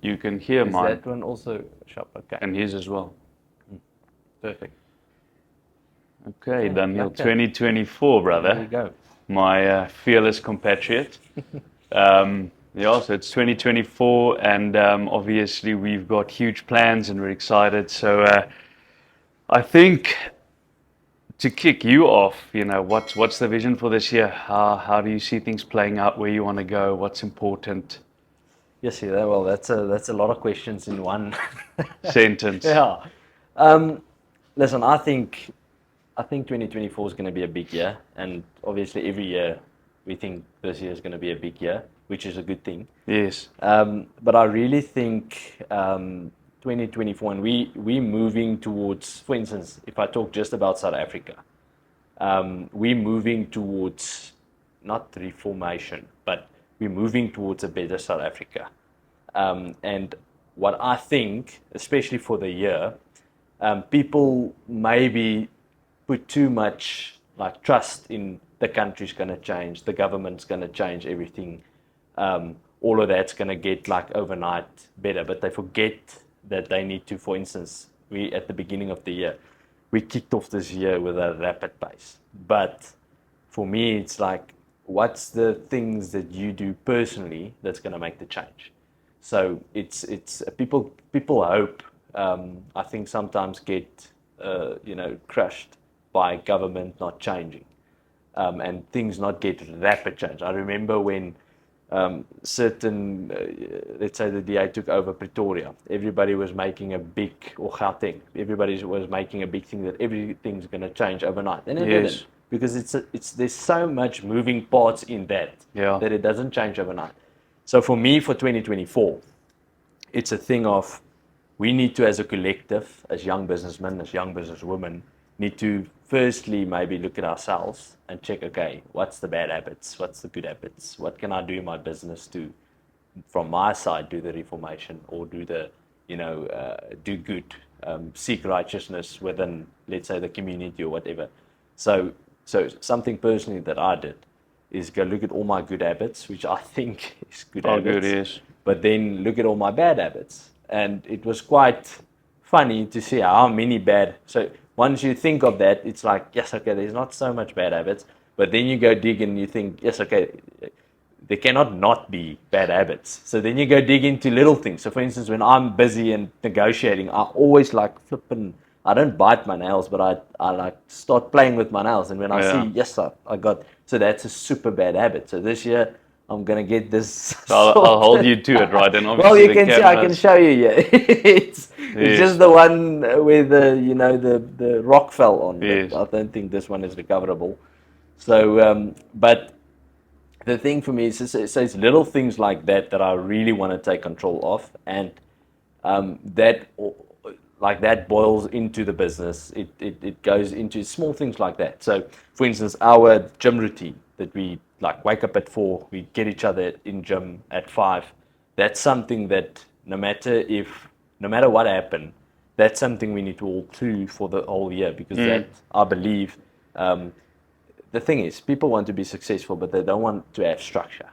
You can hear Is mine. that one also sharp? Okay. And his as well. Perfect. Okay, Daniel, lekker. 2024, brother. There you go. My fearless compatriot. Yeah, so it's 2024, and obviously we've got huge plans, and we're excited. So I think to kick you off, what's the vision for this year? How do you see things playing out? Where you want to go? What's important? Yes, yeah, well, that's a lot of questions in one Sentence. Yeah. Listen, I think 2024 is going to be a big year, and obviously every year we think this year is going to be a big year, which is a good thing. Yes. But I really think 2024, and we're moving towards, for instance, if I talk just about South Africa, we're moving towards not reformation, but we're moving towards a better South Africa. And what I think, especially for the year, people maybe put too much like trust in the country's going to change, the government's going to change everything. All of that's going to get like overnight better, but they forget that they need to, for instance, we at the beginning of the year, we kicked off this year with a rapid pace. But for me, it's like, what's the things that you do personally that's going to make the change? So it's people hope. I think sometimes get crushed by government not changing, and things not get rapid change. I remember when certain, let's say the DA took over Pretoria, everybody was making a big, or Gauteng, everybody was making a big thing that everything's going to change overnight, and it didn't, because there's so much moving parts in that it doesn't change overnight. So for me, for 2024, it's a thing of, we need to, as a collective, as young businessmen, as young businesswomen, need to firstly maybe look at ourselves and check, okay, what's the bad habits? What's the good habits? What can I do in my business to, from my side, do the reformation, or do the, do good, seek righteousness within, let's say, the community or whatever. So something personally that I did is go look at all my good habits, which I think is good habits. Good, yes. But then look at all my bad habits. And it was quite funny to see how many bad. So once you think of that, it's like, yes, okay, there's not so much bad habits. But then you go dig and you think, yes, okay, there cannot not be bad habits. So then you go dig into little things. So for instance, when I'm busy and negotiating, I always like flipping. I don't bite my nails, but I like start playing with my nails. And when I see, yes, I got, so that's a super bad habit. So this year, I'm going to get this. I'll hold you to it, right? And well, you can see, I can show you, yeah. It's just the one where the rock fell on. Yes. I don't think this one is recoverable. So, but the thing for me is, it's little things like that I really want to take control of. And that boils into the business. It goes into small things like that. So, for instance, our gym routine that we like wake up at 4, we get each other in gym at 5. That's something that no matter what happened, that's something we need to all do for the whole year, because that, I believe, the thing is, people want to be successful, but they don't want to have structure.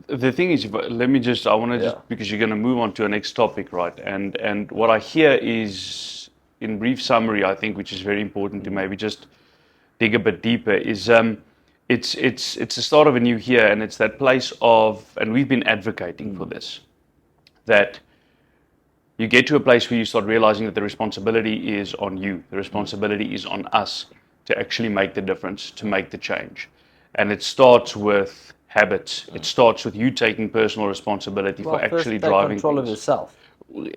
The thing is, because you're going to move on to a next topic, right? And what I hear is, in brief summary, I think, which is very important to maybe just dig a bit deeper, is it's the start of a new year, and it's that place of, and we've been advocating for this, that you get to a place where you start realizing that the responsibility is on you, the responsibility is on us to actually make the difference, to make the change. And it starts with habits. It starts with you taking personal responsibility for actually driving control things. of yourself.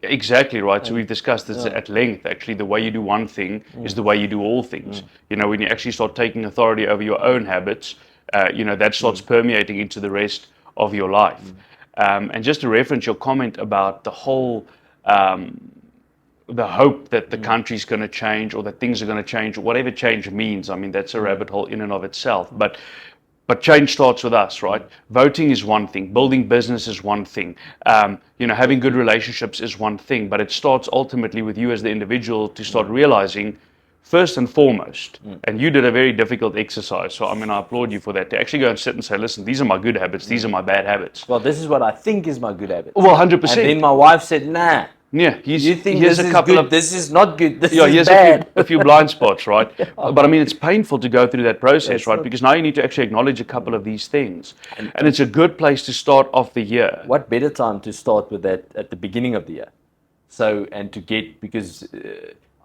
Exactly right. So we've discussed this at length. Actually, the way you do one thing is the way you do all things. When you actually start taking authority over your own habits, that starts permeating into the rest of your life. And just to reference your comment about the whole, the hope that the country's going to change, or that things are going to change, or whatever change means. I mean, that's a rabbit hole in and of itself. But change starts with us, right? Voting is one thing. Building business is one thing. Having good relationships is one thing. But it starts ultimately with you as the individual to start realizing first and foremost, and you did a very difficult exercise, so I mean, I applaud you for that, to actually go and sit and say, listen, these are my good habits, these are my bad habits. Well, this is what I think is my good habit. Well, 100%. And then my wife said, nah. Yeah, You think this is good, this is not good, this is here's bad. a few blind spots, right? But I mean, it's painful to go through that process, right? Because now you need to actually acknowledge a couple of these things. And it's a good place to start off the year. What better time to start with that at the beginning of the year? So, and to get, because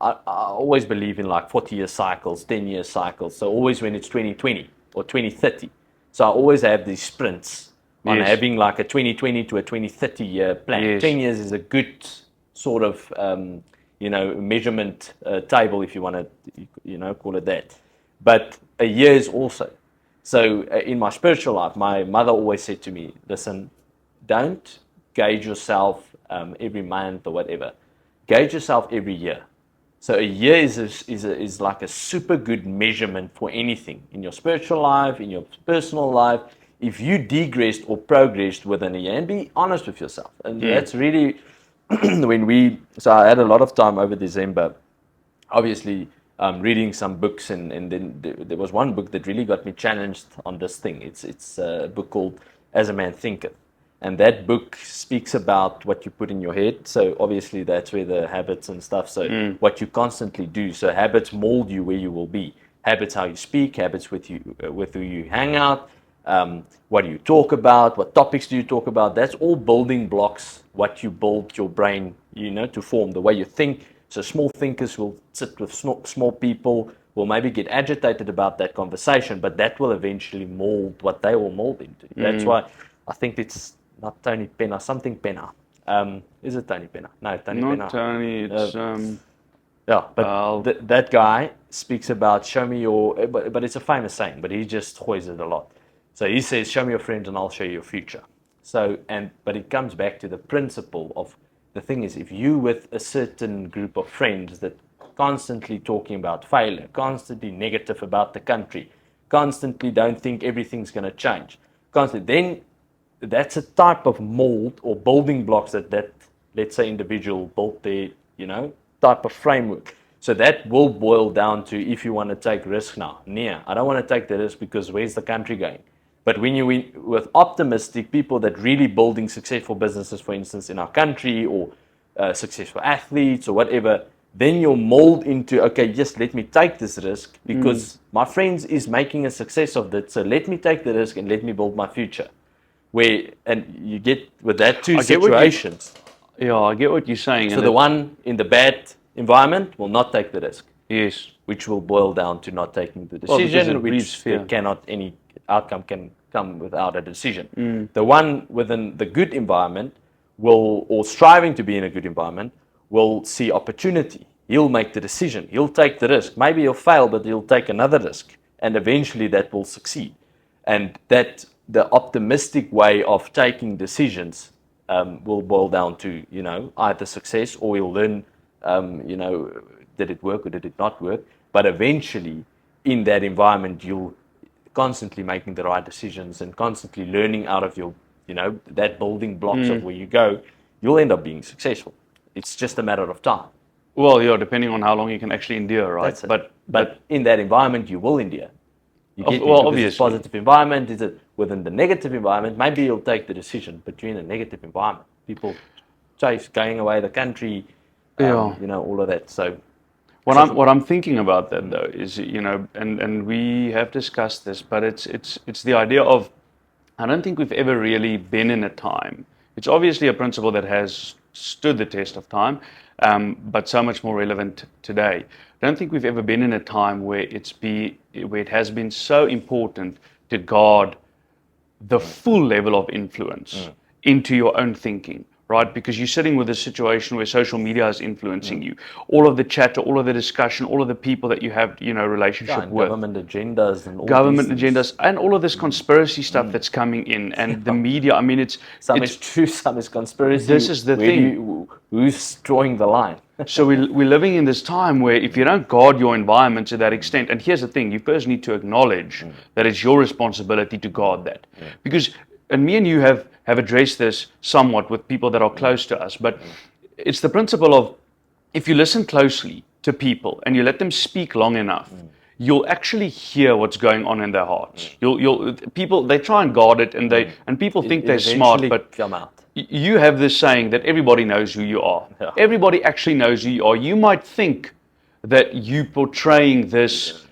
I always believe in like 40-year cycles, 10-year cycles. So always when it's 2020 or 2030. So I always have these sprints on having like a 2020 to a 2030 year plan. 10 years is a good sort of, measurement table, if you want to, call it that. But a year is also. So in my spiritual life, my mother always said to me, listen, don't gauge yourself every month or whatever. Gauge yourself every year. So a year is like a super good measurement for anything in your spiritual life, in your personal life. If you degressed or progressed within a year, and be honest with yourself. And that's really so I had a lot of time over December, obviously reading some books, and then there was one book that really got me challenged on this thing. It's a book called As a Man Thinketh. And that book speaks about what you put in your head. So obviously that's where the habits and stuff. So what you constantly do. So habits mold you where you will be. Habits how you speak. Habits with who you hang out. What do you talk about? What topics do you talk about? That's all building blocks. What you build your brain, to form the way you think. So small thinkers will sit with small people. Will maybe get agitated about that conversation, but that will eventually mold what they will mold into. That's why I think it's not Tony Penna, something Penna. Is it Tony Penna? No, Tony Penna. Not Tony, it's... yeah, but that guy speaks about show me your... But it's a famous saying, but he just hoys it a lot. So he says, show me your friends and I'll show you your future. So, but it comes back to the principle of, the thing is, if you with a certain group of friends that constantly talking about failure, constantly negative about the country, constantly don't think everything's going to change, then that's a type of mold or building blocks that let's say individual built their type of framework. So that will boil down to, if you want to take risk now, I don't want to take the risk because where's the country going? But when you with optimistic people that really building successful businesses, for instance, in our country, or successful athletes or whatever, then you'll mold into, okay, yes, let me take this risk because my friends is making a success of that. So let me take the risk and let me build my future. And you get with that two situations. I get what you're saying. So the one in the bad environment will not take the risk. Yes. Which will boil down to not taking the decision, which any outcome can come without a decision. The one within the good environment or striving to be in a good environment, will see opportunity. He'll make the decision. He'll take the risk. Maybe he'll fail, but he'll take another risk. And eventually that will succeed. And that the optimistic way of taking decisions will boil down to, either success, or you'll learn, did it work or did it not work? But eventually in that environment, you'll constantly making the right decisions and constantly learning out of your, that building blocks of where you go, you'll end up being successful. It's just a matter of time. Well, depending on how long you can actually endure, right? But in that environment, you will endure. Obviously. It's a positive environment. Is it within the negative environment? Maybe you'll take the decision, but you're in a negative environment. People chase going away the country, all of that. So, what I'm thinking about that though is, and we have discussed this, but it's the idea of, I don't think we've ever really been in a time. It's obviously a principle that has stood the test of time, but so much more relevant today. I don't think we've ever been in a time where it has been so important to guard the full level of influence into your own thinking, right? Because you're sitting with a situation where social media is influencing you. All of the chatter, all of the discussion, all of the people that you have, relationship with. Government agendas and all government agendas and all of this conspiracy stuff that's coming in, and the media. I mean, some is true, some is conspiracy. This is the thing. Who's drawing the line? So we're living in this time where if you don't guard your environment to that extent, and here's the thing, you first need to acknowledge that it's your responsibility to guard that. Because, and me and you have addressed this somewhat with people that are close to us, but it's the principle of, if you listen closely to people and you let them speak long enough, you'll actually hear what's going on in their hearts. People, they try and guard it, and people think they're smart, but come out. You have this saying that everybody knows who you are. Yeah. Everybody actually knows who you are. You might think that you portraying this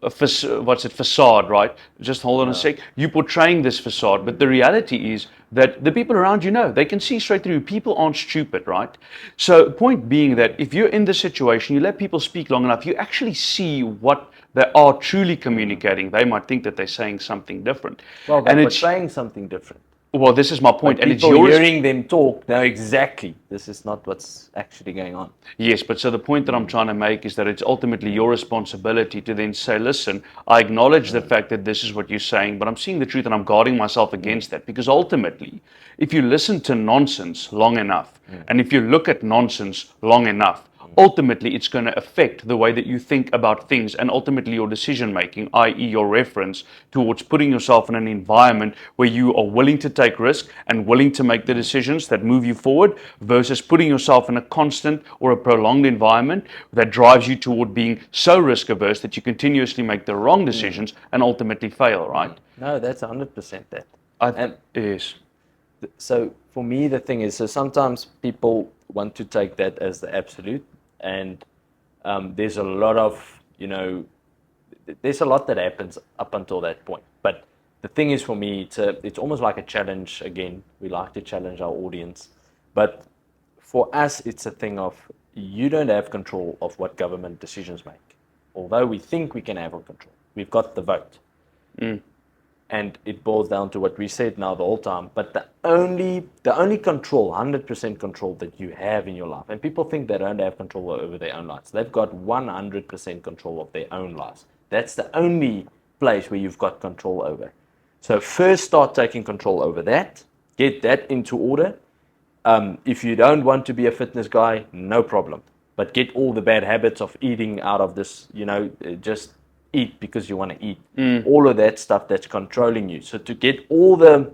facade, right? Just hold on a sec. You portraying this facade, but the reality is that the people around you know. They can see straight through. People aren't stupid, right? So point being that if you're in this situation, you let people speak long enough, you actually see what they are truly communicating. They might think that they're saying something different. Well, they're portraying something different. Well, this is my point, and it's yours. Hearing them talk know exactly this is not what's actually going on. Yes, but so the point that I'm trying to make is that it's ultimately your responsibility to then say, listen, I acknowledge the fact that this is what you're saying, but I'm seeing the truth and I'm guarding myself against that. Because ultimately, if you listen to nonsense long enough, and if you look at nonsense long enough, ultimately it's going to affect the way that you think about things and ultimately your decision making, i.e. your reference towards putting yourself in an environment where you are willing to take risk and willing to make the decisions that move you forward versus putting yourself in a constant or a prolonged environment that drives you toward being so risk averse that you continuously make the wrong decisions and ultimately fail, right? No, that's 100% that. Yes. So for me, the thing is, so sometimes people want to take that as the absolute. And there's a lot of, there's a lot that happens up until that point. But the thing is, for me, it's almost like a challenge. Again, we like to challenge our audience. But for us, it's a thing of you don't have control of what government decisions make. Although we think we can have control. We've got the vote. And it boils down to what we said now the whole time. But the only control, 100% control that you have in your life, and people think they don't have control over their own lives. They've got 100% control of their own lives. That's the only place where you've got control over. So first start taking control over that. Get that into order. If you don't want to be a fitness guy, no problem. But get all the bad habits of eating out of this, just eat because you want to eat. All of that stuff that's controlling you. So to get all the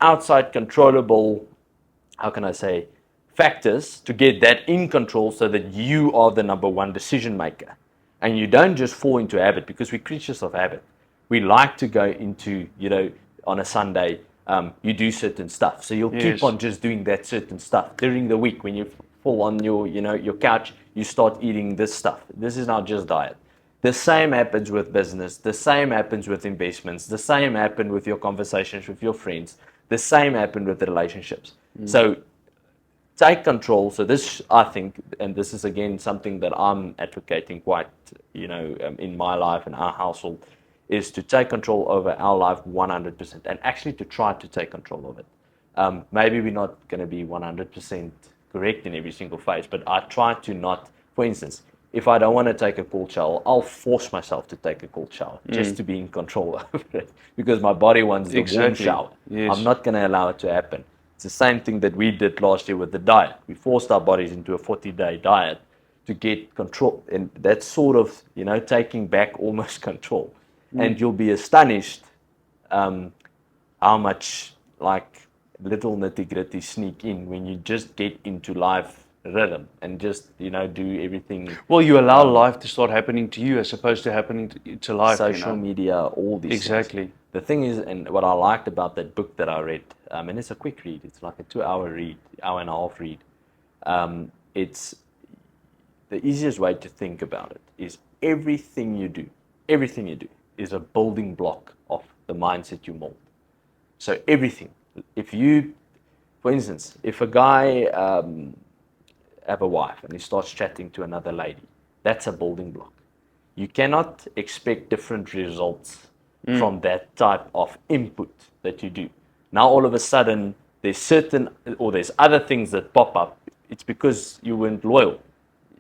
outside controllable, how can I say, factors, to get that in control so that you are the number one decision maker. And you don't just fall into habit, because we're creatures of habit. We like to go into, on a Sunday, you do certain stuff. So you'll keep on just doing that certain stuff. During the week, when you fall on your couch, you start eating this stuff. This is not just diet. The same happens with business. The same happens with investments. The same happens with your conversations with your friends. The same happens with the relationships. So take control. So this, I think, and this is again something that I'm advocating quite, in my life and our household, is to take control over our life 100% and actually to try to take control of it. Maybe we're not going to be 100% correct in every single phase, but I try to not, for instance, if I don't want to take a cold shower, I'll force myself to take a cold shower just to be in control over it, because my body wants the warm shower. I'm not going to allow it to happen. It's the same thing that we did last year with the diet. We forced our bodies into a 40-day diet to get control, and that's sort of, taking back almost control. And you'll be astonished how much little nitty-gritty sneak in when you just get into life rhythm and just do everything. Well, you allow life to start happening to you as opposed to happening to life. Social media, all these exactly things. The thing is, and what I liked about that book that I read, and it's a quick read, it's like a 2-hour read, hour and a half read. It's the easiest way to think about it is everything you do is a building block of the mindset you mold. So everything, for instance, if a guy have a wife and he starts chatting to another lady, that's a building block. You cannot expect different results from that type of input that you do. Now all of a sudden there's other things that pop up. It's because you weren't loyal.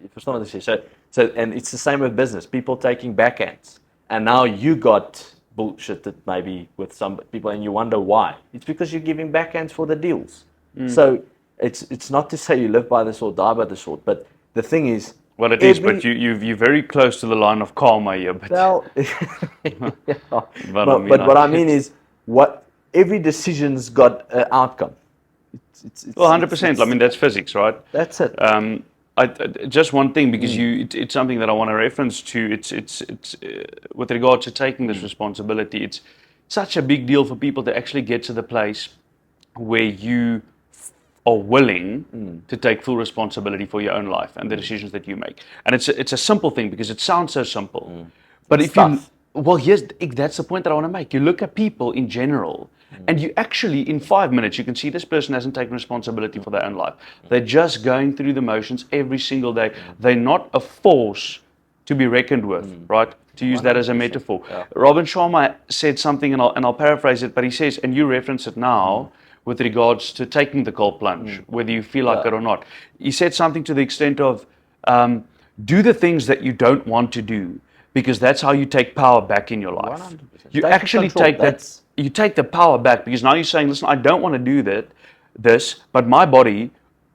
It's not what I say. So and it's the same with business. People taking backhands, and now you got bullshitted maybe with some people, and you wonder why. It's because you're giving backhands for the deals. So it's not to say you live by the sword, die by the sword, but the thing is, well, it is, but you're very close to the line of karma here. But well, but what I mean is, every decision's got an outcome. Well, 100%. I mean, that's physics, right? That's it. just one thing, because it's something that I want to reference to. It's with regard to taking this responsibility. It's such a big deal for people to actually get to the place where you are willing to take full responsibility for your own life and the decisions that you make. And it's a simple thing because it sounds so simple. But It's if tough. that's the point that I want to make. You look at people in general, and you actually, in 5 minutes, you can see this person hasn't taken responsibility for their own life. They're just going through the motions every single day. They're not a force to be reckoned with, right? To use that as a metaphor. Yeah. Robin Sharma said something, and I'll paraphrase it, but he says, and you reference it now, with regards to taking the cold plunge, whether you feel like it or not. He said something to the extent of, do the things that you don't want to do, because that's how you take power back in your life. 100%. You Take actually control. take that. You take the power back, because now you're saying, listen, I don't want to do this, but my body,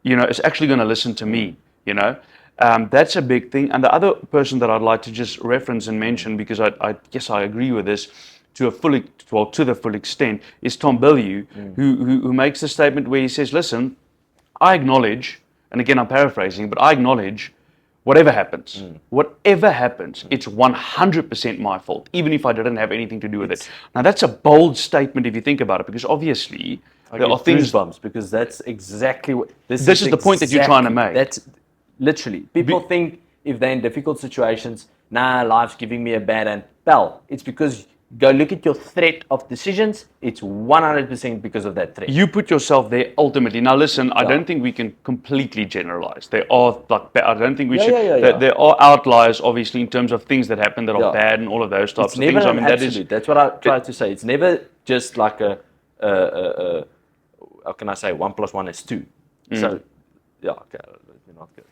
is actually going to listen to me. That's a big thing. And the other person that I'd like to just reference and mention, because I guess I agree with this to the full extent, is Tom Bilyeu, who makes the statement where he says, listen, I acknowledge, and again I'm paraphrasing, but I acknowledge whatever happens, it's 100% my fault, even if I didn't have anything to do with it. Now that's a bold statement if you think about it, because obviously there are things. Goosebumps, because that's exactly what This is the point that you're trying to make. That's literally, people think if they're in difficult situations, life's giving me a bad hand. Well, it's because go look at your threat of decisions. It's 100% because of that threat. You put yourself there ultimately. Now listen, I don't think we can completely generalize. There are I don't think we should. There are outliers, obviously, in terms of things that happen that are bad and all of those types It's of never things. I mean, absolute. That's what I try to say. It's never just like a how can I say 1 + 1 is 2. So okay, not good.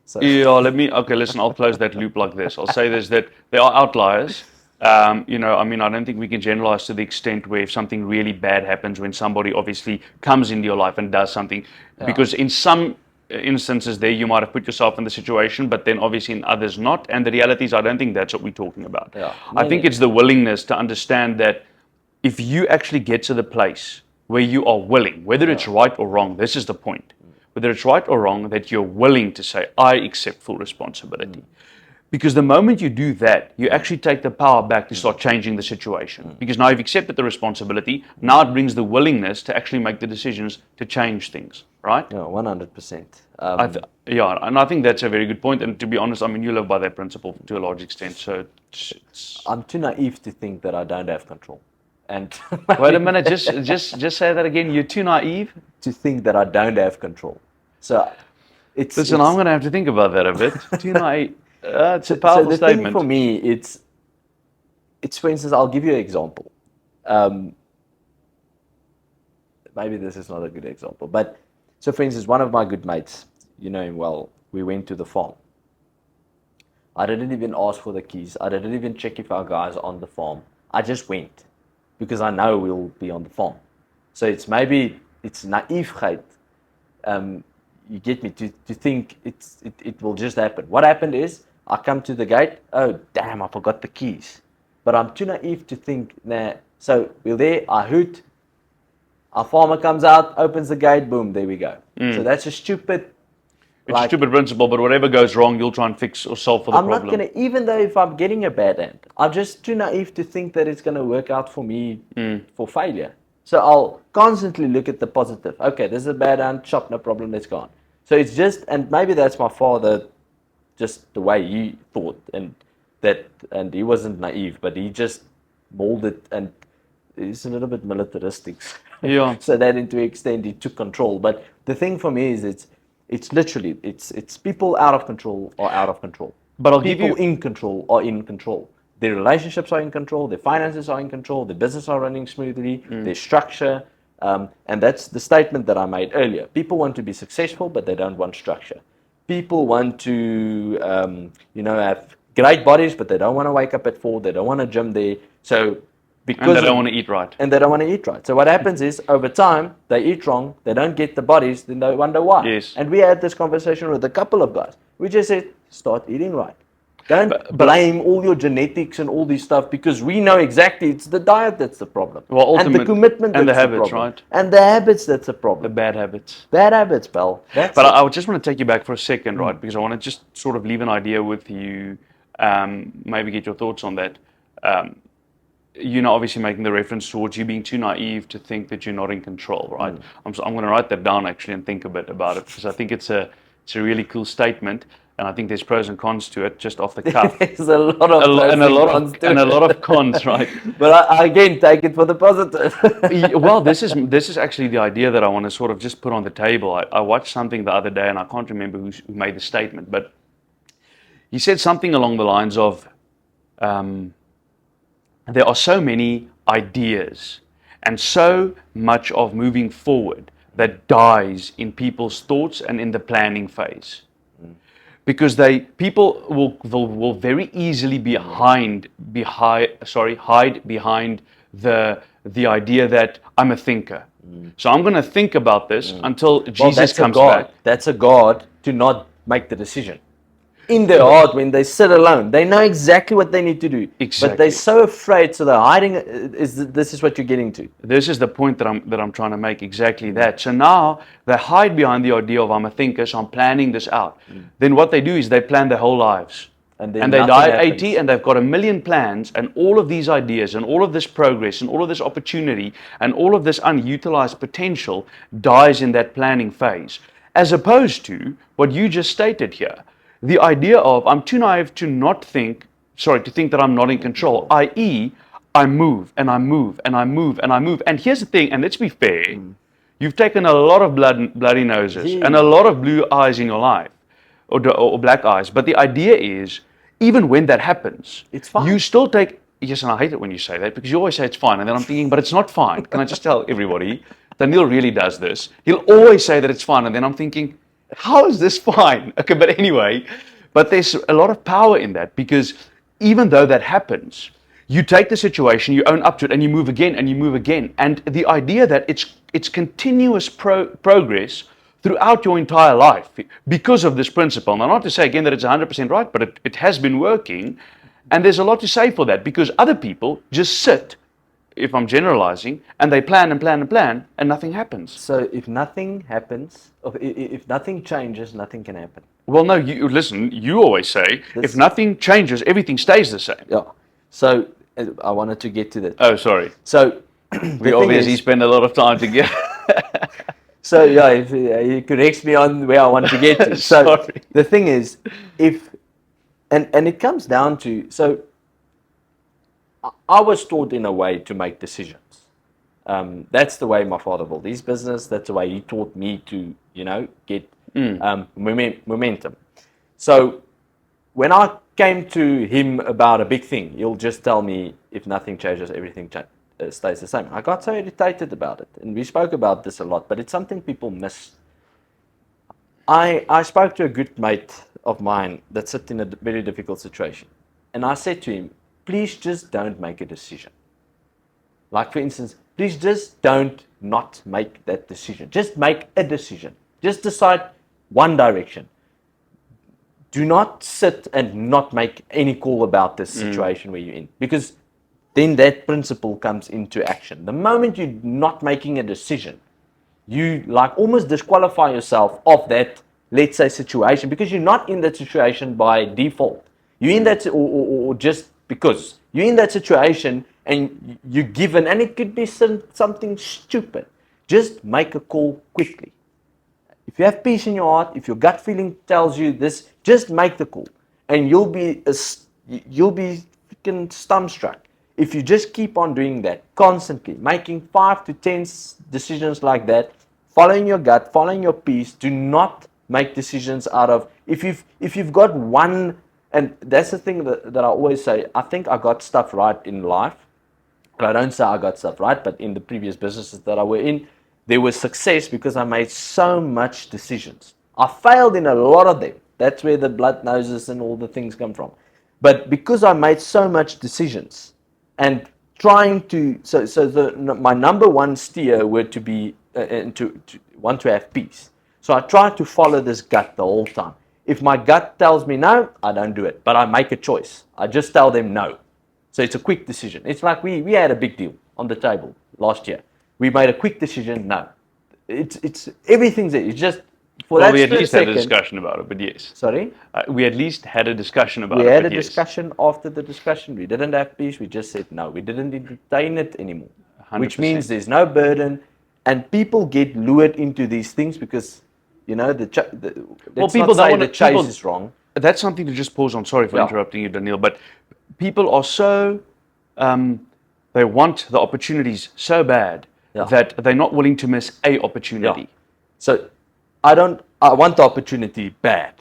So. Listen, I'll close that loop like this. I'll say this, that there are outliers. I don't think we can generalize to the extent where if something really bad happens when somebody obviously comes into your life and does something, because in some instances there you might have put yourself in the situation, but then obviously in others not. And the reality is, I don't think that's what we're talking about. I think it's the willingness to understand that if you actually get to the place where you are willing, whether it's right or wrong, this is the point, whether it's right or wrong, that you're willing to say, I accept full responsibility. Because the moment you do that, you actually take the power back to start changing the situation. Because now you've accepted the responsibility, now it brings the willingness to actually make the decisions to change things, right? Yeah, 100%. And I think that's a very good point. And to be honest, you live by that principle to a large extent. So I'm too naive to think that I don't have control. And wait a minute, just say that again. You're too naive to think that I don't have control. So listen, I'm going to have to think about that a bit. Too naive. It's a powerful statement. Thing for me, it's for instance, I'll give you an example. Maybe this is not a good example, but so for instance, one of my good mates, you know him well, we went to the farm. I didn't even ask for the keys. I didn't even check if our guys are on the farm. I just went because I know we'll be on the farm. So it's naïveheid. You get me, to think it will just happen. What happened is, I come to the gate, oh damn, I forgot the keys. But I'm too naive to think, so we're there, I hoot, our farmer comes out, opens the gate, boom, there we go. So that's a stupid... It's a stupid principle, but whatever goes wrong, you'll try and fix or solve for the problem. I'm not going to, even though if I'm getting a bad hand, I'm just too naive to think that it's going to work out for me for failure. So I'll constantly look at the positive. Okay, this is a bad hand, chop, no problem, let's go on. So it's just, and maybe that's my father, just the way he thought, and he wasn't naive, but he just molded, and he's a little bit militaristic. Yeah. So that into extent he took control. But the thing for me is it's literally it's people out of control are out of control. But people in control are in control. Their relationships are in control. Their finances are in control. Their business are running smoothly. Their structure. And that's the statement that I made earlier. People want to be successful, but they don't want structure. People want to, have great bodies, but they don't want to wake up at 4. They don't want to gym there. And they don't want to eat right. And they don't want to eat right. So what happens is, over time, they eat wrong. They don't get the bodies. Then they wonder why. Yes. And we had this conversation with a couple of guys. We just said, start eating right. Don't blame all your genetics and all this stuff, because we know exactly it's the diet that's the problem. Well, and the commitment and that's the habits, problem. right? And the habits that's the problem. The bad habits. Bad habits, pal. That's But it. I just want to take you back for a second, right? Because I want to just sort of leave an idea with you, maybe get your thoughts on that. Obviously making the reference towards you being too naive to think that you're not in control, right? I'm going to write that down actually and think a bit about it, because I think it's a really cool statement, and I think there's pros and cons to it just off the cuff. There's a lot of pros and cons to it. A lot of cons, right? But I again take it for the positive. Well, this is actually the idea that I want to sort of just put on the table. I watched something the other day, and I can't remember who made the statement, but he said something along the lines of, there are so many ideas and so much of moving forward that dies in people's thoughts and in the planning phase. Because people will very easily hide behind the idea that I'm a thinker. So I'm going to think about this until Jesus comes back. That's a God to not make the decision. In their heart, when they sit alone, they know exactly what they need to do. Exactly. But they're so afraid, so they're hiding. This is what you're getting to. This is the point that I'm trying to make. Exactly that. So now they hide behind the idea of I'm a thinker, so I'm planning this out. Then what they do is they plan their whole lives, and they die at 80, and they've got a million plans, and all of these ideas, and all of this progress, and all of this opportunity, and all of this unutilized potential dies in that planning phase, as opposed to what you just stated here. The idea of I'm too naive to think that I'm not in control, i.e., I move and I move and I move and I move. And here's the thing, and let's be fair, you've taken a lot of bloody noses and a lot of blue eyes in your life, or black eyes. But the idea is, even when that happens, it's fine. You still take, yes, and I hate it when you say that, because you always say it's fine, and then I'm thinking, but it's not fine. Can I just tell everybody, Daniel really does this. He'll always say that it's fine, and then I'm thinking, how is this fine? Okay, but anyway, there's a lot of power in that, because even though that happens, you take the situation, you own up to it, and you move again, and you move again. And the idea that it's continuous progress throughout your entire life because of this principle. Now, not to say again that it's 100% right, but it has been working, and there's a lot to say for that, because other people just sit, if I'm generalizing, and they plan and plan and plan, and nothing happens. So if nothing happens, if nothing changes, nothing can happen. Well, no, you always say, if nothing changes, everything stays the same. Yeah. So I wanted to get to that. Oh, sorry. So we obviously spend a lot of time together. So yeah, he corrects me on where I want to get to. So Sorry. The thing is, and it comes down to, so I was taught in a way to make decisions. That's the way my father built his business. That's the way he taught me to, get momentum. So when I came to him about a big thing, he'll just tell me, if nothing changes, everything stays the same. I got so irritated about it, and we spoke about this a lot, but it's something people miss. I spoke to a good mate of mine that sat in a very difficult situation, and I said to him, please just don't make a decision. Like, for instance, please just don't not make that decision. Just make a decision. Just decide one direction. Do not sit and not make any call about this situation where you're in, because then that principle comes into action. The moment you're not making a decision, you like almost disqualify yourself of that, let's say, situation, because you're not in that situation by default. You're in that, or just because you're in that situation and you're given, and it could be something stupid. Just make a call quickly. If you have peace in your heart, if your gut feeling tells you this, just make the call, and you'll be freaking dumbstruck if you just keep on doing that constantly, making 5 to 10 decisions like that, following your gut, following your peace. Do not make decisions out of, if you've got one, and that's the thing that I always say. I think I got stuff right in life. I don't say I got stuff right, but in the previous businesses that I were in, there was success because I made so much decisions. I failed in a lot of them. That's where the blood noses and all the things come from. But because I made so much decisions and trying to, my number one steer were to be, to want to have peace. So I tried to follow this gut the whole time. If my gut tells me no, I don't do it. But I make a choice. I just tell them no. So it's a quick decision. It's like we had a big deal on the table last year. We made a quick decision, no. It's everything's there. It's just for Well, that we at least had a second. discussion about it, but yes. Sorry? We at least had a discussion about We it, had a but yes. discussion after the discussion. We didn't have peace. We just said no. We didn't entertain it anymore. 100%. Which means there's no burden. And people get lured into these things because, you know, let's people not say don't the want chase is wrong. That's something to just pause on. Sorry for Yeah. interrupting you, Daniel, but people are so, they want the opportunities so bad Yeah. that they're not willing to miss a opportunity. Yeah. So I want the opportunity bad,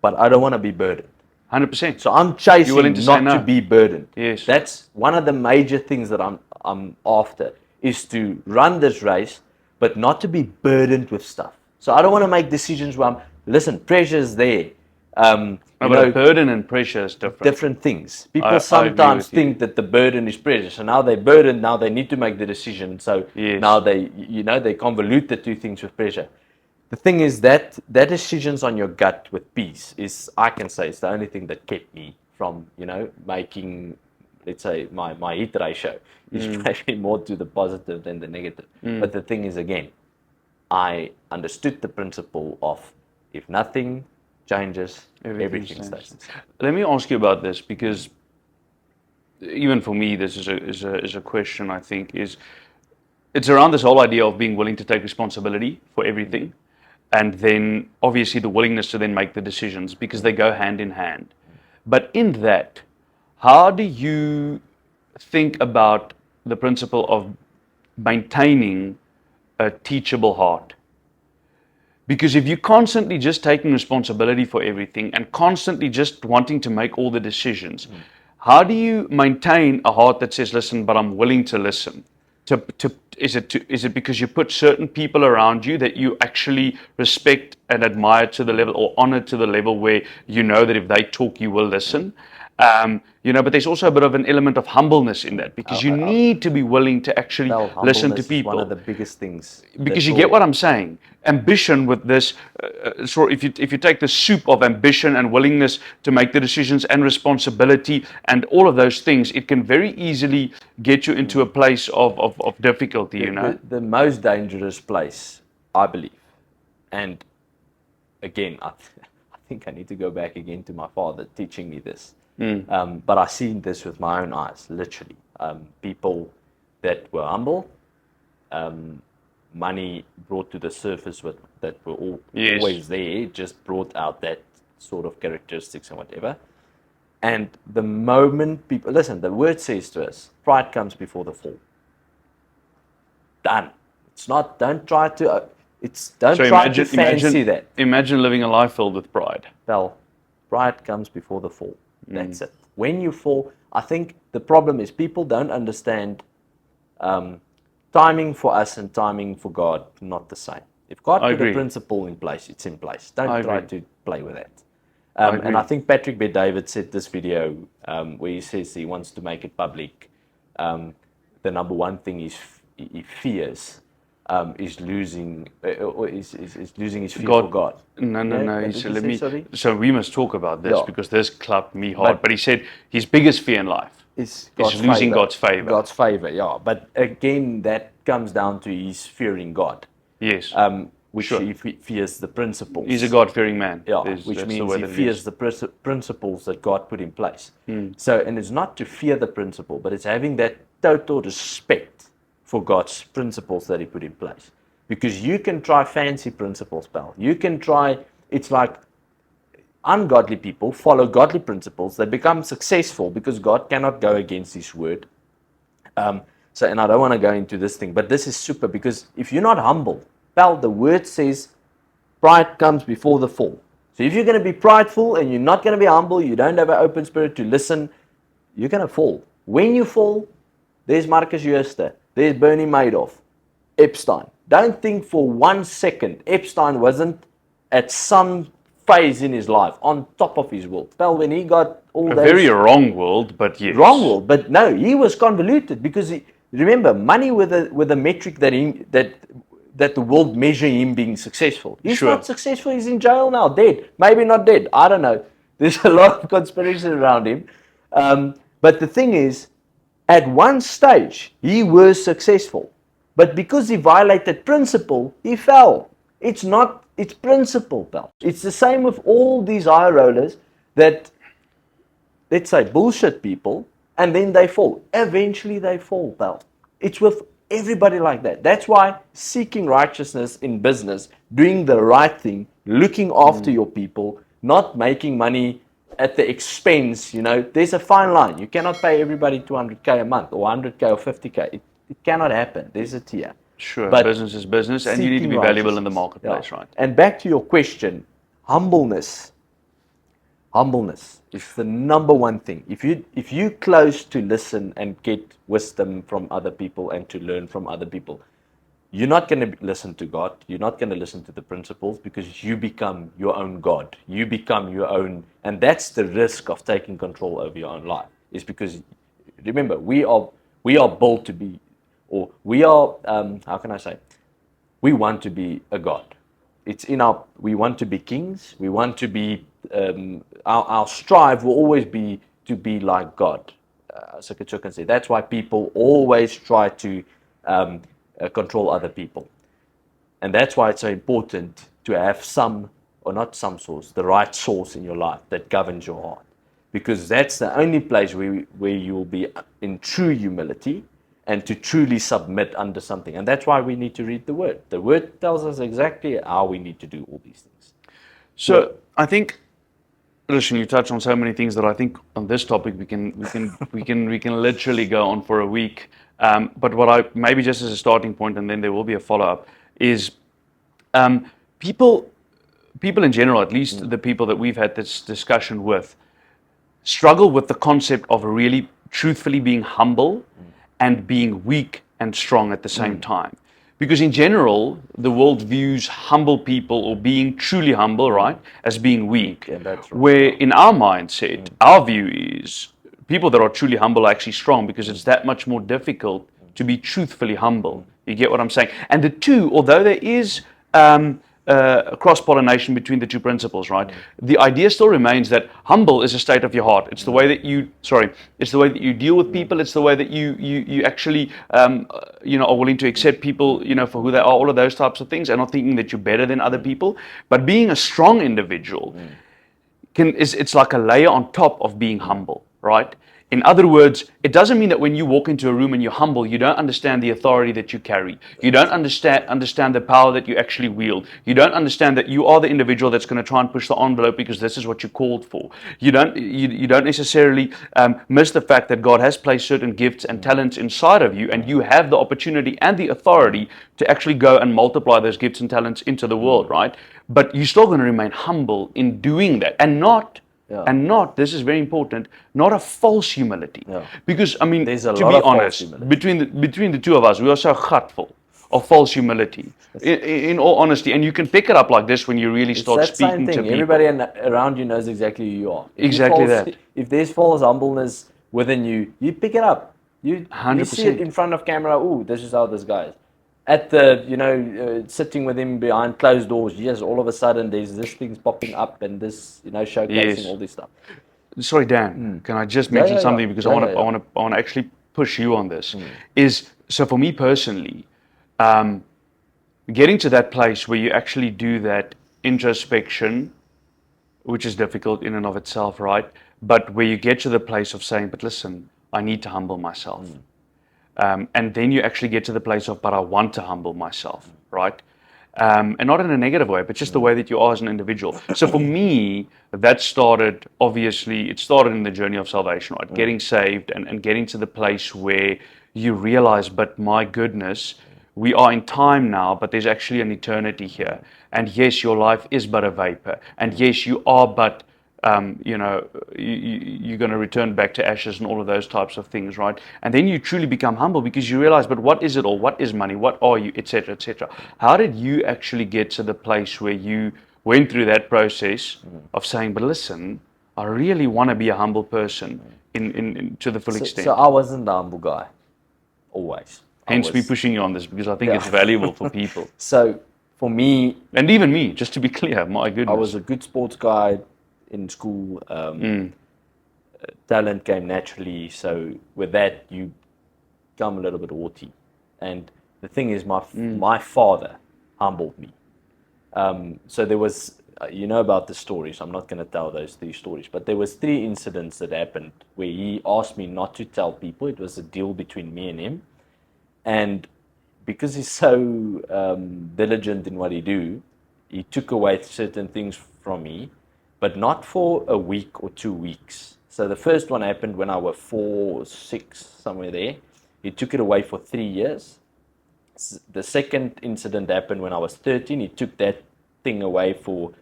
but I don't want to be burdened. 100%. So I'm chasing willing to say not no? to be burdened. Yes. That's one of the major things that I'm after, is to run this race, but not to be burdened with stuff. So I don't want to make decisions where listen, pressure's there. No, but burden and pressure is different. Different things. People I sometimes agree with you. think that the burden is pressure. So now they're burdened, now they need to make the decision. So Yes. now they convolute the two things with pressure. The thing is that decisions on your gut with peace is, I can say, it's the only thing that kept me from, making, let's say, my hit ratio is maybe more to the positive than the negative. But the thing is, again, I understood the principle of if nothing changes, everything stays. Let me ask you about this, because even for me, this is a question. I think it's around this whole idea of being willing to take responsibility for everything, and then obviously the willingness to then make the decisions, because they go hand in hand. But in that, how do you think about the principle of maintaining a teachable heart? Because if you're constantly just taking responsibility for everything and constantly just wanting to make all the decisions, how do you maintain a heart that says, listen, but I'm willing to listen? Is it because you put certain people around you that you actually respect and admire to the level, or honor to the level where you know that if they talk, you will listen? But there's also a bit of an element of humbleness in that, because you need to be willing to actually listen to people. Is one of the biggest things. Because you get what I'm saying. Ambition with this, if you take the soup of ambition and willingness to make the decisions and responsibility and all of those things, it can very easily get you into a place of difficulty, The most dangerous place, I believe, and again, I think I need to go back again to my father teaching me this. But I've seen this with my own eyes, literally. People that were humble, money brought to the surface that were always there, just brought out that sort of characteristics and whatever. And the moment people, listen, the word says to us, pride comes before the fall. Done. It's not, don't try to fancy that. Imagine living a life filled with pride. Well, pride comes before the fall. That's it. When you fall, I think the problem is people don't understand timing for us and timing for God, not the same. If God put a principle in place, it's in place. Don't try to play with that. And I think Patrick B. David said this video where he says he wants to make it public. The number one thing he fears is losing his fear for God. No. He said, so we must talk about this because this clapped me hard. But he said his biggest fear in life is losing God's favor. God's favor, yeah. But again, that comes down to his fearing God. Yes. Which he fears the principles. He's a God-fearing man. Yeah, which means he fears the principles that God put in place. So, and it's not to fear the principle, but it's having that total respect for God's principles that he put in place. Because you can try fancy principles, pal. You can try, it's like ungodly people follow godly principles. They become successful because God cannot go against his word. And I don't want to go into this thing, but this is super, because if you're not humble, pal, the word says pride comes before the fall. So if you're going to be prideful and you're not going to be humble, you don't have an open spirit to listen, you're going to fall. When you fall, there's Marcus Jooste, there's Bernie Madoff, Epstein. Don't think for 1 second Epstein wasn't at some phase in his life on top of his world. Well, when he got all that. A very wrong world, but yes. Wrong world, but no, he was convoluted because remember, money with a metric that that the world measure him being successful. He's Sure. not successful. He's in jail now, dead. Maybe not dead. I don't know. There's a lot of conspiracy around him. But the thing is, at one stage, he was successful. But because he violated principle, he fell. It's principle, pal. It's the same with all these high rollers that, let's say, bullshit people, and then they fall. Eventually they fall, pal. It's with everybody like that. That's why seeking righteousness in business, doing the right thing, looking after your people, not making money at the expense, there's a fine line. You cannot pay everybody 200K a month or 100K or 50K. It cannot happen. There's a tier. Sure, But business is business, and you need to be valuable in the marketplace, right? And back to your question, humbleness. Humbleness is the number one thing. If you close to listen and get wisdom from other people and to learn from other people, you're not going to listen to God. You're not going to listen to the principles, because you become your own God. You become your own, and that's the risk of taking control over your own life. Is because, remember, we are built to be, or we are, how can I say? We want to be a God. It's in we want to be kings. We want to be, our strive will always be to be like God. So I can say that's why people always try to control other people. And that's why it's so important to have some, or not some source, the right source in your life that governs your heart. Because that's the only place where you will be in true humility and to truly submit under something. And that's why we need to read the Word. The Word tells us exactly how we need to do all these things. So I think, listen, you touched on so many things that I think on this topic we can literally go on for a week. But what I maybe just as a starting point, and then there will be a follow-up, is people in general, at least the people that we've had this discussion with, struggle with the concept of really truthfully being humble and being weak and strong at the same time. Because in general, the world views humble people, or being truly humble, right, as being weak. Yeah, that's right. Where in our mindset, our view is people that are truly humble are actually strong, because it's that much more difficult to be truthfully humble. You get what I'm saying? And the two, although there is cross-pollination between the two principles, right? The idea still remains that humble is a state of your heart. It's the way that it's the way that you deal with people. It's the way that you actually, are willing to accept people, for who they are, all of those types of things, and not thinking that you're better than other people. But being a strong individual it's like a layer on top of being humble, right? In other words, it doesn't mean that when you walk into a room and you're humble, you don't understand the authority that you carry. You don't understand the power that you actually wield. You don't understand that you are the individual that's going to try and push the envelope because this is what you're called for. You don't necessarily miss the fact that God has placed certain gifts and talents inside of you, and you have the opportunity and the authority to actually go and multiply those gifts and talents into the world, right? But you're still going to remain humble in doing that, and not, this is very important, not a false humility. Because, I mean, there's a to lot be of honest, between the two of us, we are so gutful of false humility, in all honesty. And you can pick it up like this when you really start speaking to people. Everybody around you knows exactly who you are. If there's false humbleness within you, you pick it up. You 100%. See it in front of camera. Ooh, this is how this guy is. At the, sitting with him behind closed doors, yes, all of a sudden there's this thing's popping up and this, showcasing all this stuff. Sorry, Dan, can I just mention something, because I want to actually push you on this. So for me personally, getting to that place where you actually do that introspection, which is difficult in and of itself, right? But where you get to the place of saying, but listen, I need to humble myself. And then you actually get to the place of, but I want to humble myself, right? And not in a negative way, but just the way that you are as an individual. So for me, that started, obviously, it started in the journey of salvation, right? Getting saved and getting to the place where you realize, but my goodness, we are in time now, but there's actually an eternity here. And yes, your life is but a vapor. And yes, you are but you're going to return back to ashes and all of those types of things, right? And then you truly become humble, because you realize, but what is it all? What is money? What are you? Etc. Etc. How did you actually get to the place where you went through that process of saying, but listen, I really want to be a humble person in to the full extent? So I wasn't the humble guy, always. Hence me pushing you on this, because I think it's valuable for people. So for me, and even me, just to be clear, my goodness, I was a good sports guy in school. Talent came naturally. So with that, you become a little bit haughty. And the thing is, my father humbled me. So there was, you know about the stories. I'm not going to tell those 3 stories, but there was 3 incidents that happened where he asked me not to tell people. It was a deal between me and him, and because he's so diligent in what he do, he took away certain things from me, but not for a week or 2 weeks. So the first one happened when I was 4 or 6, somewhere there. He took it away for 3 years. The second incident happened when I was 13. He took that thing away for,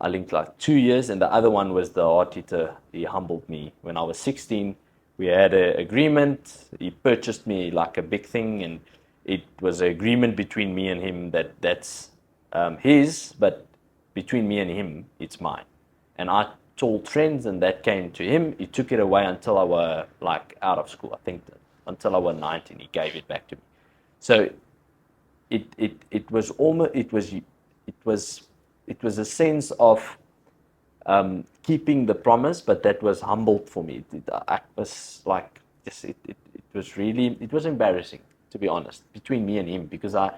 I think, like 2 years. And the other one was the art eater. He humbled me when I was 16. We had an agreement. He purchased me like a big thing, and it was an agreement between me and him that's his, but between me and him, it's mine. And I told friends, and that came to him. He took it away until I was like out of school. I think until I was 19, he gave it back to me. So it was almost it was a sense of keeping the promise, but that was humbled for me. I was like, yes, it was embarrassing, to be honest, between me and him, because I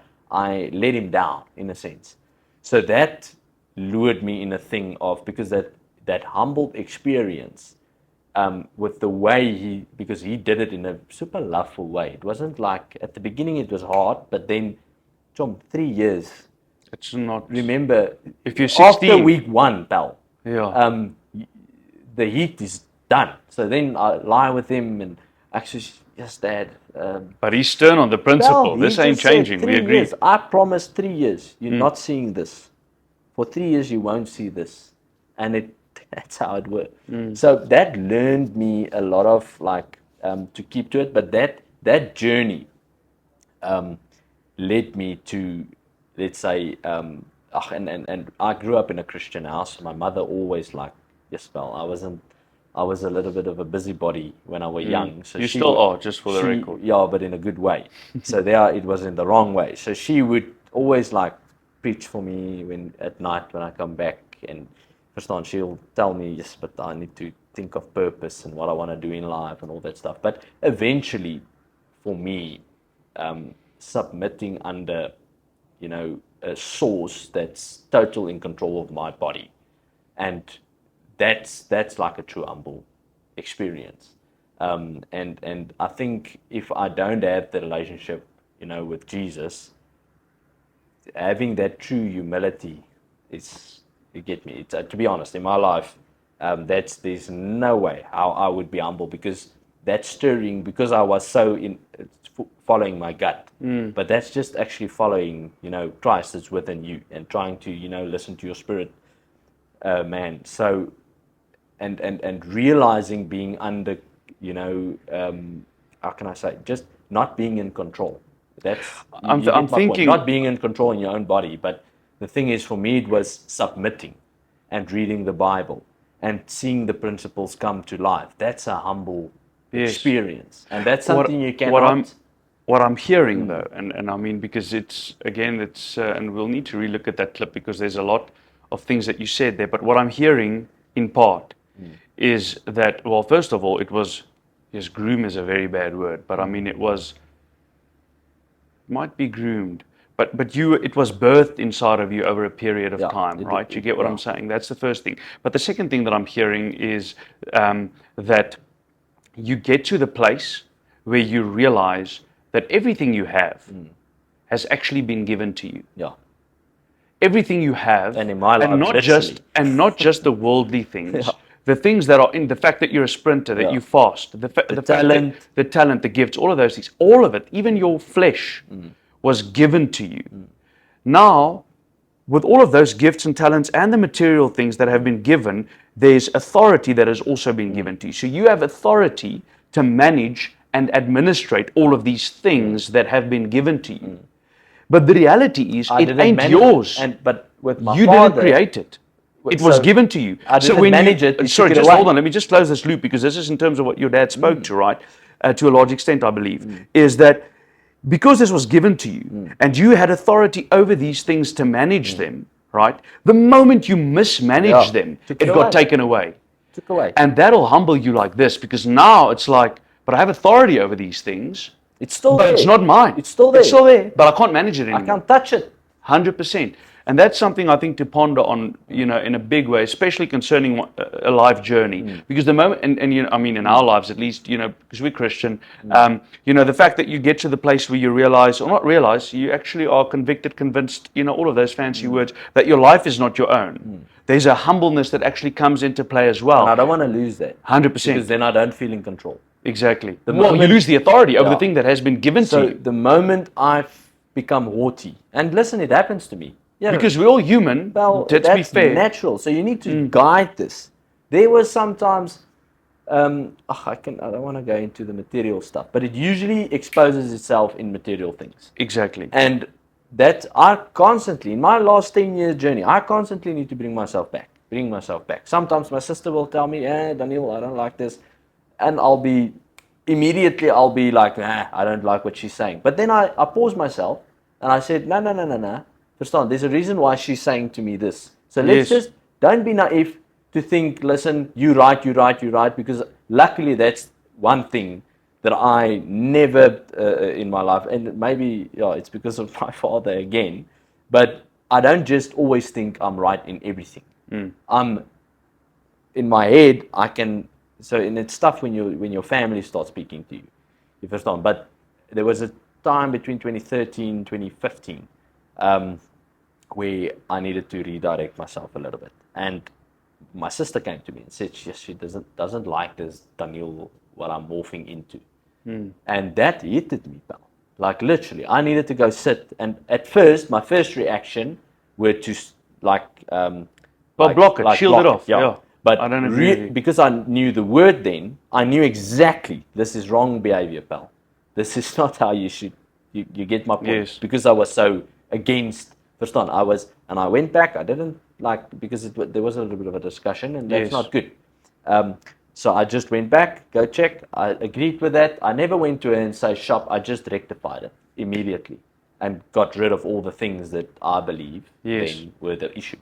let him down in a sense. So that lured me in a thing of, because that humbled experience, with the way because he did it in a super loveful way. It wasn't like, at the beginning it was hard, but then, Tom, 3 years. It's not. Remember, if you're 16, after week 1, pal, yeah, the heat is done. So then I lie with him and actually, yes, Dad. But he's stern on the principle. This ain't changing. We agree. I promise 3 years. You're not seeing this. For 3 years, you won't see this, and that's how it worked. So that learned me a lot of to keep to it. But that journey led me to, let's say, and I grew up in a Christian house. My mother always yes, well, I was a little bit of a busybody when I was young. So you still are, just for the record. Yeah, but in a good way. So it was in the wrong way. So she would always preach for me at night when I come back, and first on she'll tell me, yes, but I need to think of purpose and what I want to do in life and all that stuff. But eventually, for me, submitting under, a source that's total in control of my body, and that's like a true humble experience. And I think if I don't have the relationship, with Jesus, having that true humility is, you get me. It's, to be honest, in my life, there's no way how I would be humble, because that stirring, because I was so following my gut. But that's just actually following, Christ that's within you, and trying to, listen to your spirit, man. So, and realizing being under, how can I say, just not being in control. I'm thinking not being in control in your own body, but the thing is, for me, it was submitting and reading the Bible and seeing the principles come to life. That's a humble experience, and that's something you cannot. What I'm hearing though, and I mean, because it's and we'll need to relook at that clip, because there's a lot of things that you said there. But what I'm hearing in part is that, well, first of all, it was, yes, groom is a very bad word, but I mean, might be groomed, but it was birthed inside of you over a period of time, right? You get what I'm saying? That's the first thing. But the second thing that I'm hearing is that you get to the place where you realize that everything you have has actually been given to you. Yeah. Everything you have, and in my life, not just the worldly things. The things that are in the fact that you're a sprinter, that you fast, the talent, the gifts, all of those things, all of it, even your flesh was given to you. Now, with all of those gifts and talents and the material things that have been given, there's authority that has also been given to you. So you have authority to manage and administrate all of these things that have been given to you. But the reality is, it ain't yours. But with my you father, didn't create it. It was given to you. I didn't manage it. Sorry, just hold on. Let me just close this loop, because this is in terms of what your dad spoke to, right? To a large extent, I believe, is that because this was given to you and you had authority over these things to manage them, right? The moment you mismanage them, it got taken away. Took away. And that'll humble you like this, because now it's like, but I have authority over these things. It's still but there. It's not mine. It's still there. It's still there, but I can't manage it anymore. I can't touch it. 100%. And that's something I think to ponder on, in a big way, especially concerning a life journey. Because the moment, and I mean, in our lives at least, because we're Christian, the fact that you get to the place where you realize, or not realize, you actually are convinced, all of those fancy words, that your life is not your own. There's a humbleness that actually comes into play as well. And I don't want to lose that. 100%. Because then I don't feel in control. Exactly. You lose the authority over the thing that has been given to you. So the moment I've become haughty, and listen, it happens to me. Yeah, because we're all human. Well, that's to be fair. Natural. So you need to guide this. There was sometimes, I don't want to go into the material stuff, but it usually exposes itself in material things. Exactly. And that I constantly, in my last 10-year journey, I constantly need to bring myself back. Sometimes my sister will tell me, Daniel, I don't like this. And I'll be like, I don't like what she's saying. But then I paused myself and I said, no. Understand, there's a reason why she's saying to me this. So let's just, don't be naive to think, listen, you're right, because luckily that's one thing that I never in my life, and maybe it's because of my father again, but I don't just always think I'm right in everything. I'm, in my head, I can, and it's tough when your family starts speaking to you, you understand. But there was a time between 2013 and 2015, where I needed to redirect myself a little bit. And my sister came to me and said she doesn't like this Daniel, what I'm morphing into. And that hit me, pal. Like literally, I needed to go sit. And at first, my first reaction were to block it, shield it off. Yeah. But I don't because I knew the word then, I knew exactly this is wrong behavior, pal. This is not how you should. You get my point? Yes. Because I was so against. Understand? I went back. I didn't because there was a little bit of a discussion, and that's not good. So I just went back, go check. I agreed with that. I never went to her and say shop. I just rectified it immediately and got rid of all the things that I believe then were the issue.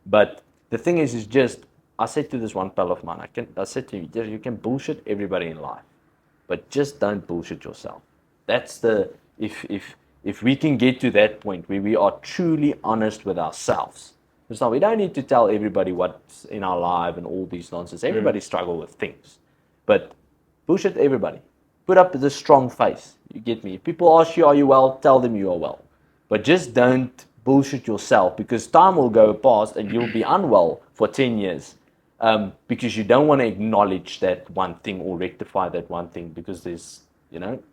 But the thing is just I said to this one pal of mine, I said to him, you can bullshit everybody in life, but just don't bullshit yourself. That's if we can get to that point where we are truly honest with ourselves. So we don't need to tell everybody what's in our life and all these nonsense. Everybody struggle with things. But bullshit everybody. Put up the strong face. You get me? If people ask you, are you well? Tell them you are well. But just don't bullshit yourself, because time will go past and you'll be unwell for 10 years. Because you don't want to acknowledge that one thing or rectify that one thing, because there's,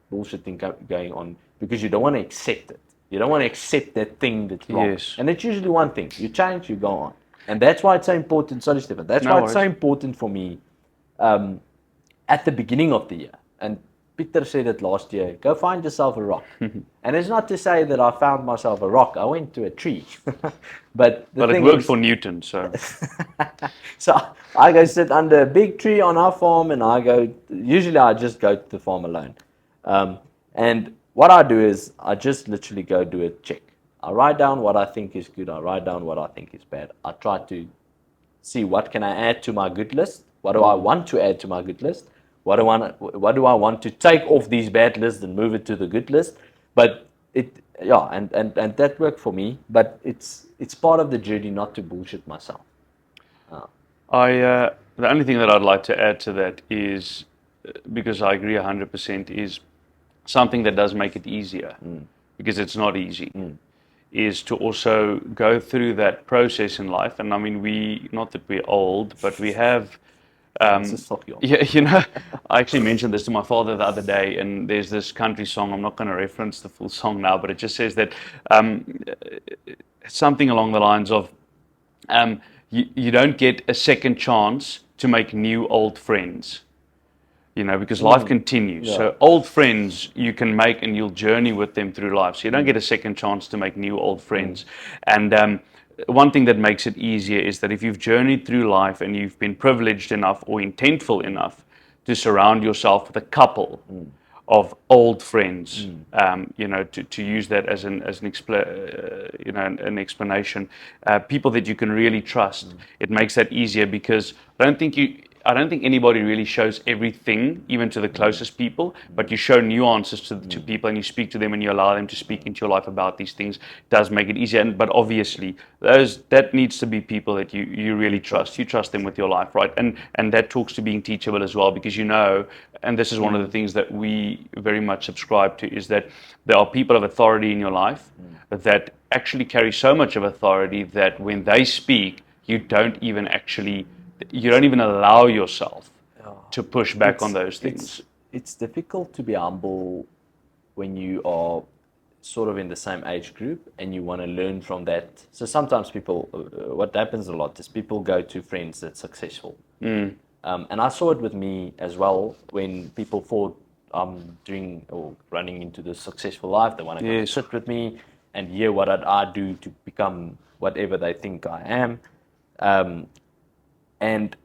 bullshit thing going on, because you don't want to accept it. You don't want to accept that thing that's wrong. Yes. And it's usually one thing. You change, you go on. And that's why it's so important. Sorry, Stephen. That's why it's so important for me at the beginning of the year. And Peter said it last year, go find yourself a rock. And it's not to say that I found myself a rock. I went to a tree. But it worked for Newton, so. So I go sit under a big tree on our farm, and usually I just go to the farm alone. And what I do is I just literally go do a check. I write down what I think is good. I write down what I think is bad. I try to see what can I add to my good list. What do I want to add to my good list? What do I want to take off these bad lists and move it to the good list? But and that worked for me. But it's part of the journey not to bullshit myself. The only thing that I'd like to add to that is, because I agree 100%, is something that does make it easier, because it's not easy, is to also go through that process in life. And I mean, not that we're old, but we have. I actually mentioned this to my father the other day, and there's this country song. I'm not going to reference the full song now, but it just says that something along the lines of you don't get a second chance to make new old friends. Because life continues. Yeah. So old friends you can make, and you'll journey with them through life. So you don't get a second chance to make new old friends. And one thing that makes it easier is that if you've journeyed through life and you've been privileged enough or intentful enough to surround yourself with a couple of old friends, to use that as an an explanation. People that you can really trust. It makes that easier because I don't think anybody really shows everything, even to the closest people, but you show nuances to people and you speak to them and you allow them to speak into your life about these things. It does make it easier. But obviously, that needs to be people that you really trust. You trust them with your life, right? And that talks to being teachable as well, because and this is one of the things that we very much subscribe to, is that there are people of authority in your life that actually carry so much of authority that when they speak, you don't even allow yourself to push back on those things. It's difficult to be humble when you are sort of in the same age group and you want to learn from that. So sometimes people, what happens a lot is people go to friends that's successful. And I saw it with me as well when people thought I'm doing or running into this successful life. They want to come and sit with me and hear what I do to become whatever they think I am. And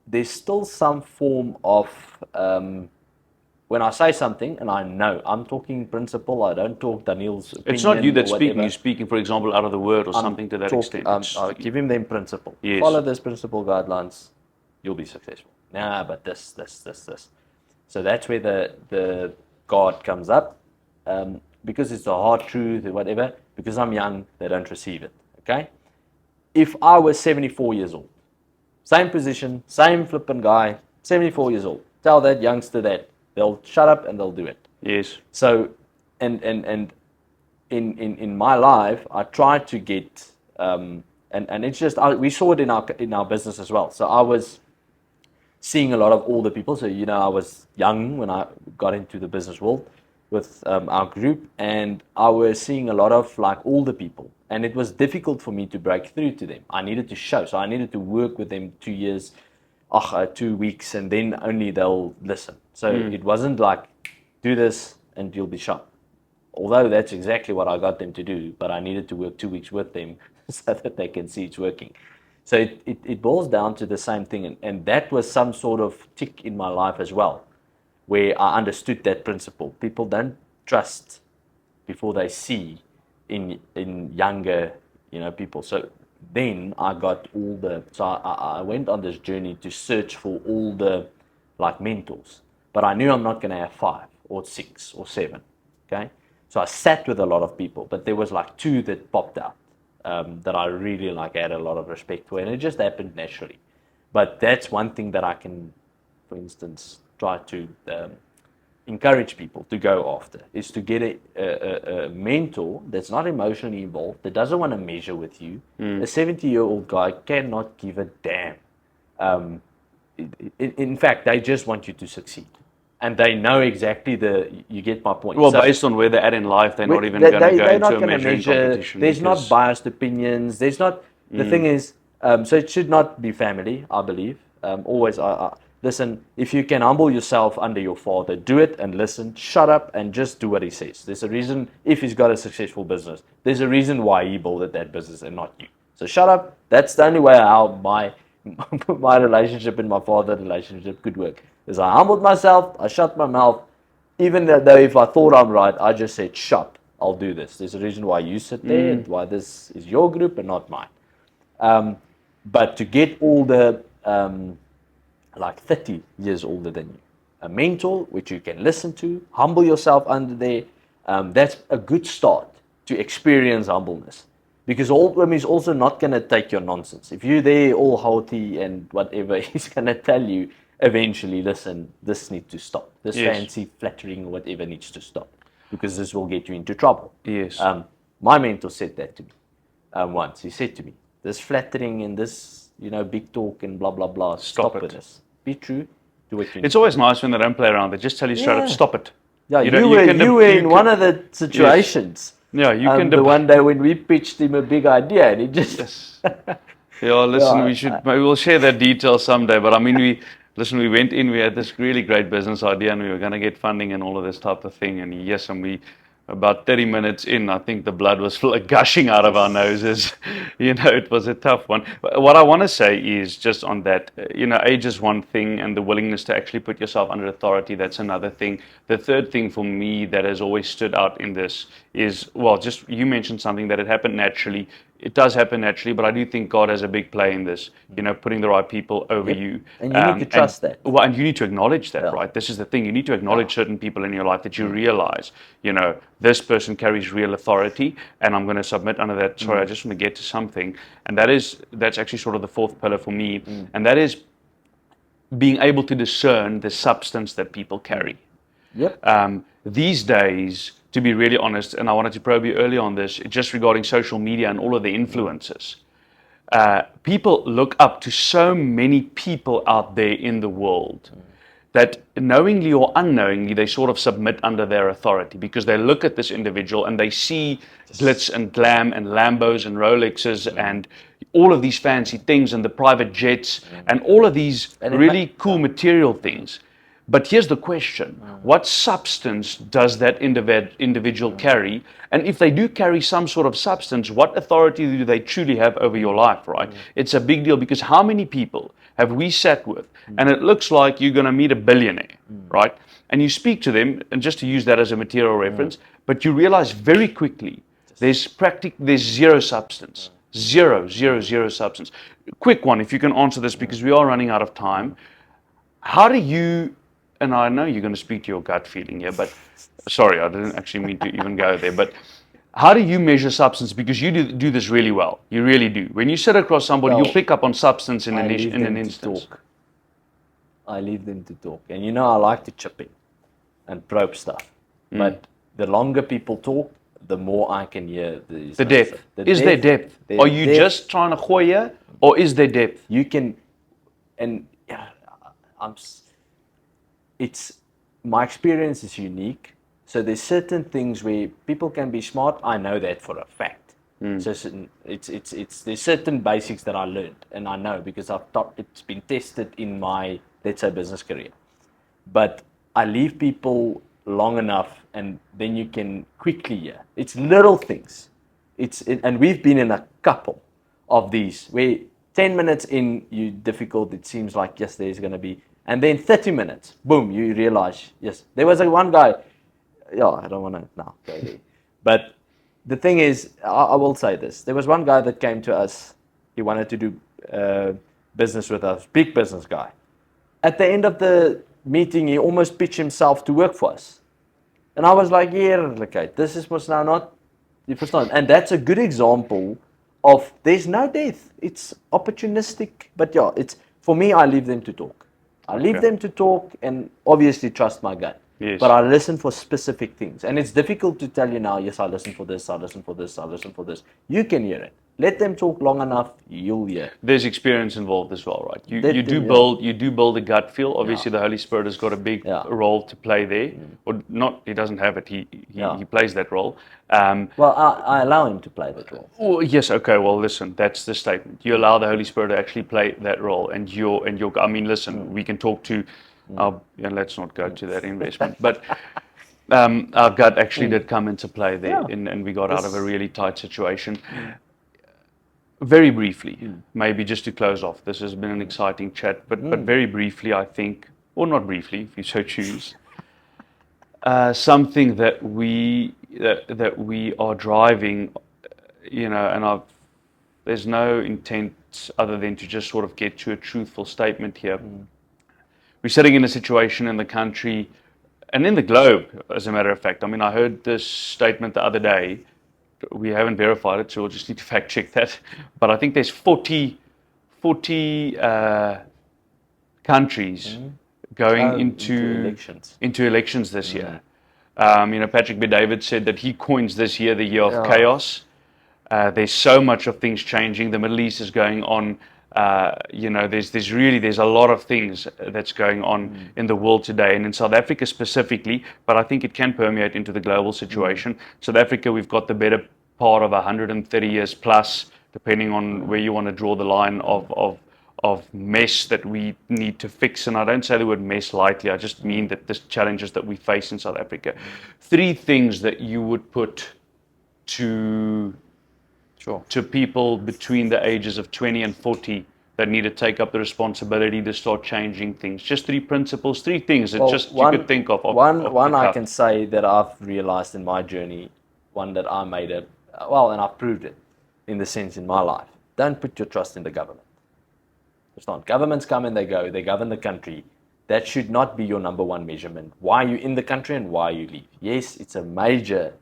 there's still some form of, when I say something, and I know, I'm talking principle, I don't talk Daniel's opinion. It's not you that's speaking, you're speaking, for example, out of the word or something to that extent. I'll give him them principle. Yes. Follow this principle guidelines, you'll be successful. Nah, but this. So that's where the guard comes up, because it's a hard truth or whatever, because I'm young, they don't receive it, okay? If I was 74 years old, same position, same flippin' guy, 74 years old. Tell that youngster that. They'll shut up and they'll do it. Yes. So, and in my life, I try to get, and it's just, we saw it in our business as well. So I was seeing a lot of older people. So, I was young when I got into the business world with our group, and I was seeing a lot of older people. And it was difficult for me to break through to them. I needed to show. So I needed to work with them 2 years, 2 weeks, and then only they'll listen. So it wasn't like, do this and you'll be sharp. Although that's exactly what I got them to do, but I needed to work 2 weeks with them so that they can see it's working. So it boils down to the same thing. And that was some sort of tick in my life as well, where I understood that principle. People don't trust before they see in younger, people. So then I got I went on this journey to search for all the mentors, but I knew I'm not going to have 5 or 6 or 7. Okay. So I sat with a lot of people, but there was 2 that popped out, that I really had a lot of respect for, and it just happened naturally. But that's one thing that I can, for instance, try to encourage people to go after, is to get a mentor that's not emotionally involved, that doesn't want to measure with you. A 70-year-old guy cannot give a damn. In fact, they just want you to succeed. And they know exactly you get my point. Well, so, based on where they're at in life, they're not even going to go into a measuring competition. There's not biased opinions. There's not, the thing is, so it should not be family, I believe. Always, listen, if you can humble yourself under your father, do it and listen, shut up and just do what he says. There's a reason, if he's got a successful business, there's a reason why he built that business and not you. So shut up. That's the only way how my relationship and my father relationship could work. Is I humbled myself, I shut my mouth, even though if I thought I'm right, I just said, shut, I'll do this. There's a reason why you sit there and why this is your group and not mine. But to get older, 30 years older than you, a mentor which you can listen to, humble yourself under there, that's a good start to experience humbleness. Because he's also not going to take your nonsense. If you're there all haughty and whatever, he's going to tell you eventually, listen, this needs to stop. This fancy flattering or whatever needs to stop. Because this will get you into trouble. Yes. My mentor said that to me once. He said to me, this flattering and this, big talk and blah, blah, blah, stop with this. Be true to what you need. It's always nice when they don't play around. They just tell you straight up, stop it. Yeah, you were in one of the situations. Yeah, you can. The one day when we pitched him a big idea, and he just. Yes. Yeah, listen, maybe we'll share that detail someday. But I mean, we went in. We had this really great business idea, and we were going to get funding and all of this type of thing. And we about 30 minutes in, I think the blood was gushing out of our noses. It was a tough one. What I want to say is just on that, age is one thing, and the willingness to actually put yourself under authority, that's another thing. The third thing for me that has always stood out in this is, well, just you mentioned something that it happened naturally. It does happen naturally, but I do think God has a big play in this, putting the right people over you. And you need to trust that. Well, and you need to acknowledge that, Yeah. right? This is the thing. You need to acknowledge certain people in your life that you realize, this person carries real authority, and I'm going to submit under that. Sorry, I just want to get to something. And that's actually sort of the fourth pillar for me. And that is being able to discern the substance that people carry. Yep. These days, to be really honest, and I wanted to probe you early on this, just regarding social media and all of the influences. People look up to so many people out there in the world that knowingly or unknowingly, they sort of submit under their authority, because they look at this individual and they see glitz and glam and Lambos and Rolexes and all of these fancy things and the private jets and all of these really cool material things. But here's the question. What substance does that individual carry? And if they do carry some sort of substance, what authority do they truly have over your life, right? It's a big deal, because how many people have we sat with and it looks like you're going to meet a billionaire, right? And you speak to them, and just to use that as a material reference, but you realize very quickly there's zero substance. Zero substance. Quick one, if you can answer this, because we are running out of time. How do you, and I know you're going to speak to your gut feeling here, but sorry, I didn't actually mean to even go there, but how do you measure substance? Because you do this really well. You really do. When you sit across somebody, you'll pick up on substance in an instance. I leave them to talk. And I like to chip in and probe stuff. But the longer people talk, the more I can hear the depth. Is there depth? Are you just trying to gooi here, or is there depth? You can, and my experience is unique. So there's certain things where people can be smart. I know that for a fact. So there's certain basics that I learned, and I know because it's been tested in my, let's say, business career. But I leave people long enough, and then you can quickly hear. It's little things. And we've been in a couple of these where 10 minutes in, you're difficult. It seems like, yes, there's going to be. And then 30 minutes, boom, you realize, yes. There was one guy, I don't want to now go there. But the thing is, I will say this. There was one guy that came to us. He wanted to do business with us, big business guy. At the end of the meeting, he almost pitched himself to work for us. And I was like, okay, this was now not, you understand? And that's a good example of there's no depth. It's opportunistic. But it's for me, I leave them to talk. I leave them to talk and obviously trust my gut. Yes. But I listen for specific things. And it's difficult to tell you now, yes, I listen for this, I listen for this, I listen for this. You can hear it. Let them talk long enough, you'll hear. There's experience involved as well, right? You do build a gut feel. Obviously, the Holy Spirit has got a big role to play there, or not. He doesn't have it. He plays that role. Well, I allow him to play that role. Oh, yes. Okay. Well, listen. That's the statement. You allow the Holy Spirit to actually play that role, and your. I mean, listen. We can talk to. Let's not go to that investment, but. Our gut actually did come into play there, and we got out of a really tight situation. Very briefly, maybe just to close off, this has been an exciting chat, but very briefly, I think, or not briefly, if you so choose, something that we are driving, and there's no intent other than to just sort of get to a truthful statement here. We're sitting in a situation in the country and in the globe, as a matter of fact. I mean, I heard this statement the other day. We haven't verified it, so we'll just need to fact check that. But I think there's 40 countries going into elections this year. Patrick B. David said that he coins this year the year of chaos. There's so much of things changing. The Middle East is going on. There's a lot of things that's going on in the world today, and in South Africa specifically, but I think it can permeate into the global situation. South Africa, we've got the better part of 130 years plus, depending on where you want to draw the line of of mess that we need to fix. And I don't say the word mess lightly. I just mean that the challenges that we face in South Africa. 3 things that you would put to people between the ages of 20 and 40 that need to take up the responsibility to start changing things. Just 3 principles, 3 things that you could think of. One I can say that I've realized in my journey, one that I made it, and I've proved it in the sense in my life. Don't put your trust in the government. It's not. Governments come and they go. They govern the country. That should not be your number one measurement. Why are you in the country and why you leave? Yes, it's a major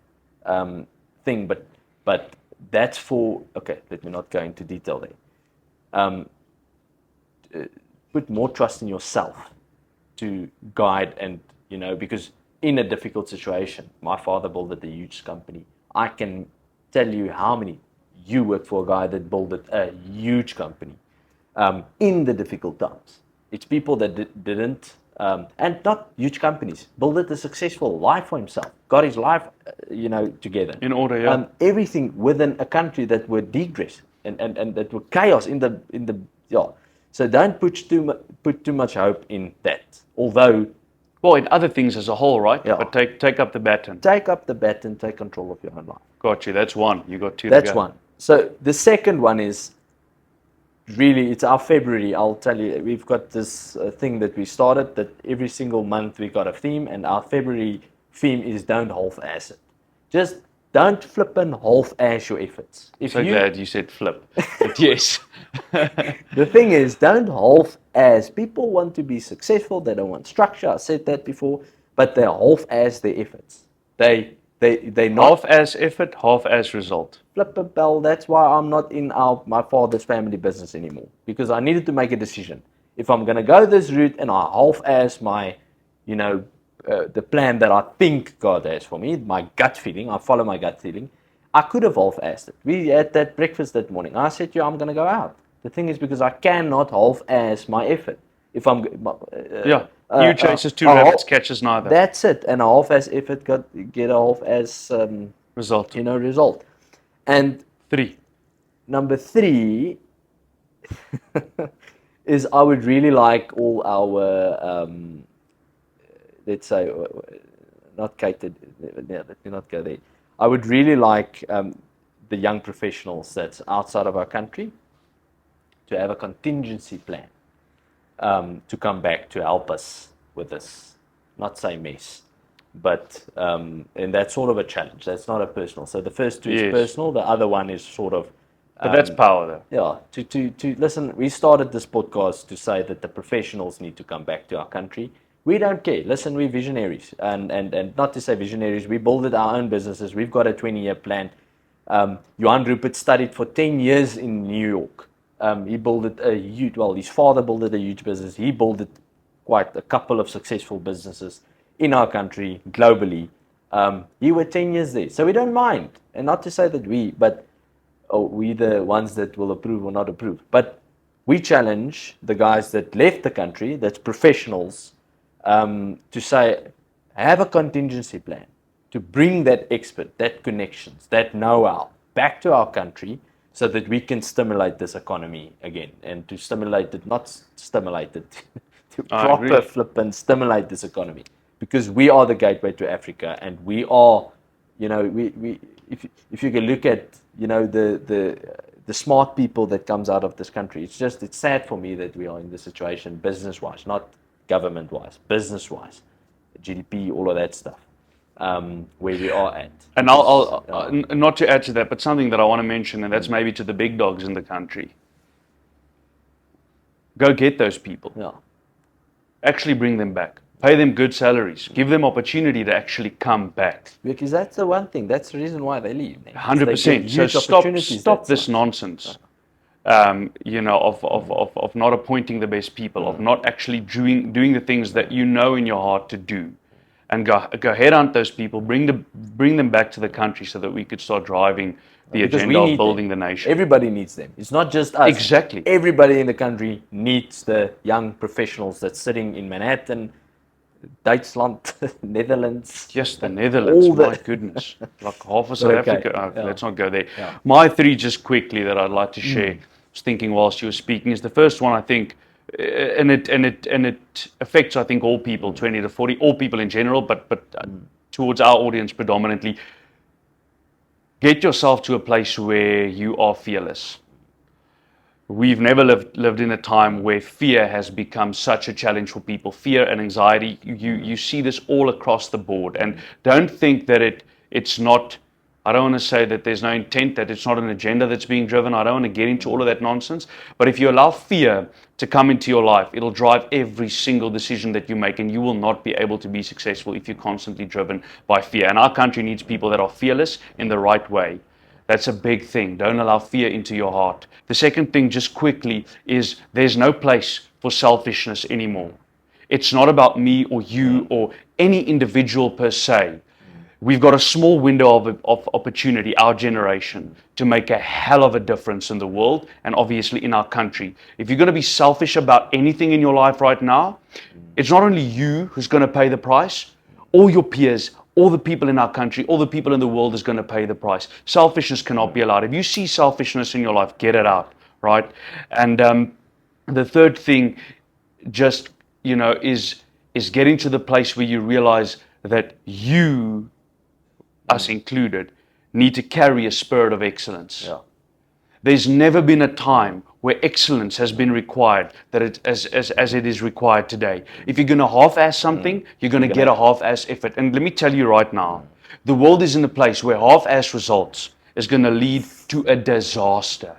thing, but that's for, okay, let me not go into detail there. Put more trust in yourself to guide and, because in a difficult situation, my father built a huge company. I can tell you how many. You work for a guy that built a huge company in the difficult times. It's people that didn't, and not huge companies, built a successful life for himself, got his life, together. In order, yeah. Everything within a country that were digress and that were chaos in the. So don't put too much hope in that. Although, well, in other things as a whole, right? Yeah. But take up the baton. Take up the baton. Take control of your own life. Got you. That's one. You got 2. That's one. So the second one is really, it's our February. I'll tell you, we've got this thing that we started that every single month we got a theme, and our February theme is don't half-ass it. Just don't flip and half-ass your efforts. Glad you said flip. But yes. The thing is, don't half-ass. People want to be successful. They don't want structure. I said that before, but they half-ass their efforts. They not half-ass effort, half-ass result. Flip a bell. That's why I'm not in my father's family business anymore, because I needed to make a decision. If I'm going to go this route and I half-ass my, the plan that I think God has for me, my gut feeling, I follow my gut feeling, I could have half-assed it. We had that breakfast that morning. I said to you, I'm going to go out. The thing is, because I cannot half-ass my effort. If I'm you chases 2 rabbits, catches neither. That's it. And a half-ass effort get a half-ass result. Result. And 3. Number 3 is I would really like all our let's say not catered. Let me not go there. I would really like the young professionals that's outside of our country to have a contingency plan. To come back to help us with this, not say mess, but and that's sort of a challenge. That's not a personal. So the first 2 is personal. The other one is sort of. But that's power, though. Yeah. To listen. We started this podcast to say that the professionals need to come back to our country. We don't care. Listen, we're visionaries, and not to say visionaries. We built our own businesses. We've got a 20-year plan. Johan Rupert studied for 10 years in New York. He built a huge, his father built a huge business. He built quite a couple of successful businesses in our country, globally. He were 10 years there. So we don't mind. And not to say that we the ones that will approve or not approve. But we challenge the guys that left the country, that's professionals, to say, have a contingency plan to bring that expert, that connections, that know-how back to our country, so that we can stimulate this economy again, and to stimulate it, not stimulate it, to proper flip and stimulate this economy, because we are the gateway to Africa, and we are, if you can look at, the smart people that comes out of this country, it's sad for me that we are in this situation, business-wise, not government-wise, business-wise, GDP, all of that stuff. Where we are at. And I'll not to add to that, but something that I want to mention, and that's maybe to the big dogs in the country. Go get those people. Yeah. Actually bring them back. Pay them good salaries. Give them opportunity to actually come back. Because that's the one thing. That's the reason why they leave. 100%. So stop this nonsense. Of not appointing the best people, of not actually doing the things that you know in your heart to do. And go headhunt those people, bring them back to the country so that we could start driving the agenda of building the nation. Everybody needs them. It's not just us. Exactly. Everybody in the country needs the young professionals that's sitting in Manhattan, Duitsland, Netherlands. Yes, the Netherlands. My goodness. Like half of South Africa. Let's not go there. Yeah. My 3, just quickly, that I'd like to share. was thinking whilst you were speaking, is the first one, I think, and it affects, I think, all people, 20 to 40, all people in general, but towards our audience predominantly. Get yourself to a place where you are fearless. We've never lived in a time where fear has become such a challenge for people. Fear and anxiety, you see this all across the board. And don't think that it's not, I don't want to say that there's no intent, that it's not an agenda that's being driven. I don't want to get into all of that nonsense. But if you allow fear to come into your life, it'll drive every single decision that you make, and you will not be able to be successful if you're constantly driven by fear. And our country needs people that are fearless in the right way. That's a big thing. Don't allow fear into your heart. The second thing, just quickly, is there's no place for selfishness anymore. It's not about me or you or any individual per se. We've got a small window of opportunity, our generation, to make a hell of a difference in the world and obviously in our country. If you're going to be selfish about anything in your life right now, it's not only you who's going to pay the price, all your peers, all the people in our country, all the people in the world is going to pay the price. Selfishness cannot be allowed. If you see selfishness in your life, get it out, right? And the third thing, just, is getting to the place where you realize that you, us included, need to carry a spirit of excellence. Yeah. There's never been a time where excellence has been required as it is required today. If you're going to half-ass something, you're going to get a half-ass effort. And let me tell you right now, the world is in a place where half-ass results is going to lead to a disaster.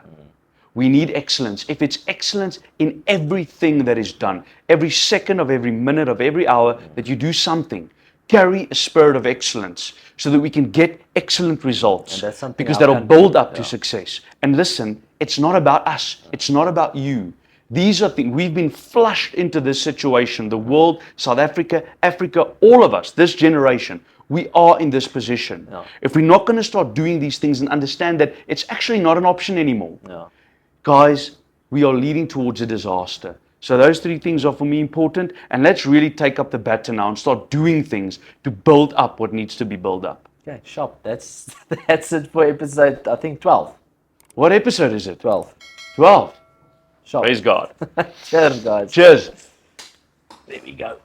We need excellence. If it's excellence in everything that is done, every second of every minute of every hour that you do something, carry a spirit of excellence so that we can get excellent results, because that'll build up to success. And listen, it's not about us. It's not about you. These are things. We've been flushed into this situation. The world, South Africa, Africa, all of us, this generation, we are in this position. Yeah. If we're not going to start doing these things and understand that it's actually not an option anymore, Yeah. guys, we are leading towards a disaster. So those three things are for me important, and let's really take up the baton now and start doing things to build up what needs to be built up. Okay, sharp. That's it for episode, I think, 12. What episode is it? 12. 12. Sharp. Praise God. Cheers, guys. Cheers. There we go.